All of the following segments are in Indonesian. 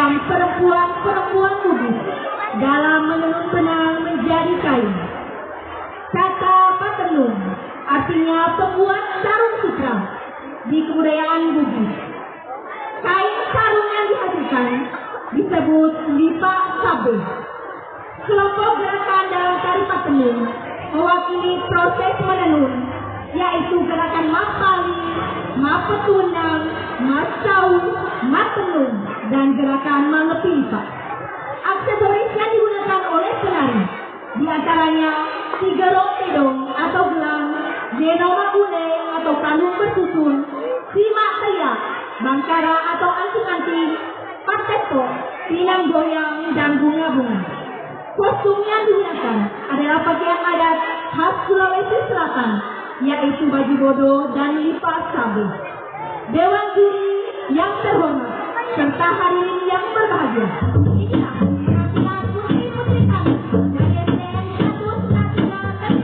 program perempuan-perempuan Bugis dalam menenun benang menjadi kain. Kata patenung artinya pembuat sarung sutra di kebudayaan Bugis. Kain sarung yang dihasilkan disebut lipa sabe. Kelompok gerakan dalam tari patenung mewakili proses menenun, yaitu gerakan mapali, mapetunang, masau, matenung, dan gerakan mangepilipa. Aksesoris yang digunakan oleh penari diantaranya 3 rok pedong atau gelang, genoma kuning atau kalung bersusun, simak teyak, bangkara atau anting-anting, patepo, pinang goyang, dan bunga-bunga. Kostum yang digunakan adalah pakaian adat khas Sulawesi Selatan, yaitu baju bodo dan lipas sabe. Dewan juri yang terhormat serta hadirin yang berbahagia. Inilah penampilan putri-putri kami dari SDN 143 dan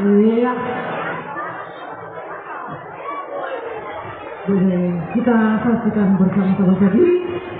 Iya. Boleh kita saksikan bersama-sama tadi.